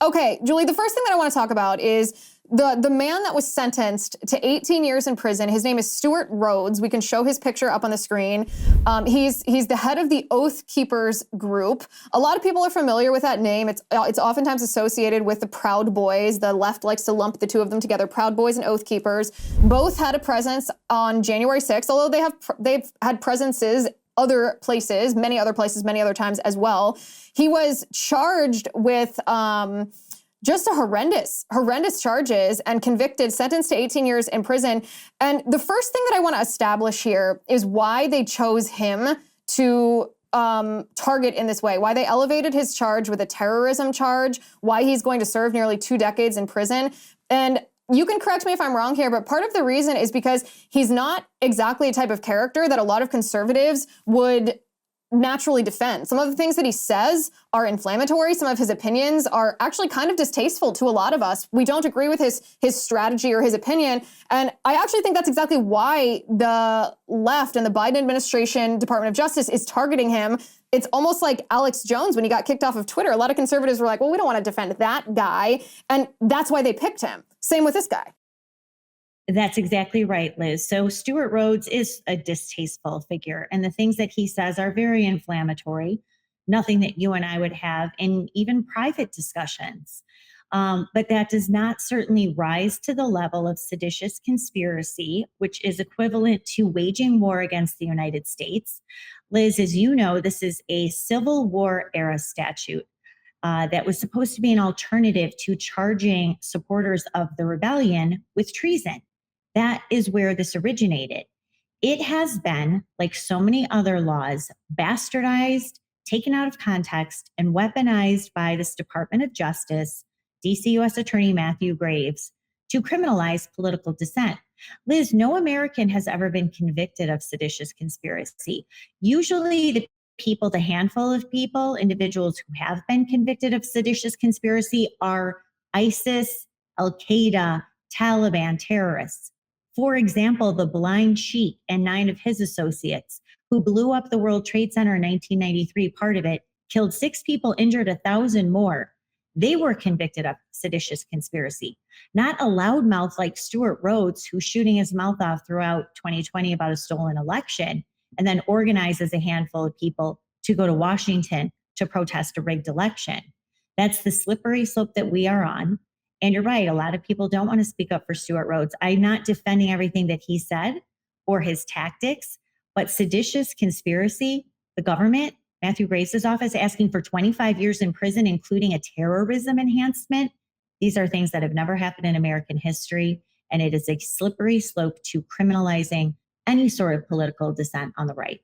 Okay, Julie, the first thing that I want to talk about is the man that was sentenced to 18 years in prison. His name is Stewart Rhodes. We can show his picture up on the screen. He's the head of the Oath Keepers group. A lot of people are familiar with that name. It's oftentimes associated with the Proud Boys. The left likes to lump the two of them together. Proud Boys and Oath Keepers both had a presence on January 6th, although they've had presences other places, many other times as well. He was charged with just a horrendous charges and convicted, sentenced to 18 years in prison. And the first thing that I want to establish here is why they chose him to target in this way, why they elevated his charge with a terrorism charge, why he's going to serve nearly 2 decades in prison. And you can correct me if I'm wrong here, but part of the reason is because he's not exactly a type of character that a lot of conservatives would naturally defend. Some of the things that he says are inflammatory. Some of his opinions are actually kind of distasteful to a lot of us. We don't agree with his strategy or his opinion. And I actually think that's exactly why the left and the Biden administration, Department of Justice, is targeting him. It's almost like Alex Jones when he got kicked off of Twitter. A lot of conservatives were like, well, we don't want to defend that guy. And that's why they picked him. Same with this guy. That's exactly right, Liz. So Stewart Rhodes is a distasteful figure, and the things that he says are very inflammatory, nothing that you and I would have in even private discussions. But that does not certainly rise to the level of seditious conspiracy, which is equivalent to waging war against the United States. Liz, as you know, this is a Civil War era statute that was supposed to be an alternative to charging supporters of the rebellion with treason. That is where this originated. It has been, like so many other laws, bastardized, taken out of context, and weaponized by this Department of Justice, DC U.S. Attorney Matthew Graves, to criminalize political dissent. Liz, no American has ever been convicted of seditious conspiracy. Usually the handful of people, individuals who have been convicted of seditious conspiracy are ISIS, Al-Qaeda, Taliban terrorists. For example, the Blind Sheik and 9 of his associates who blew up the World Trade Center in 1993, part of it, killed 6 people, injured 1,000 more. They were convicted of seditious conspiracy. Not a loudmouth like Stewart Rhodes, who's shooting his mouth off throughout 2020 about a stolen election, and then organizes a handful of people to go to Washington to protest a rigged election. That's the slippery slope that we are on. And you're right, a lot of people don't want to speak up for Stewart Rhodes. I'm not defending everything that he said or his tactics, but seditious conspiracy, the government, Matthew Graves' office asking for 25 years in prison, including a terrorism enhancement. These are things that have never happened in American history. And it is a slippery slope to criminalizing any sort of political dissent on the right.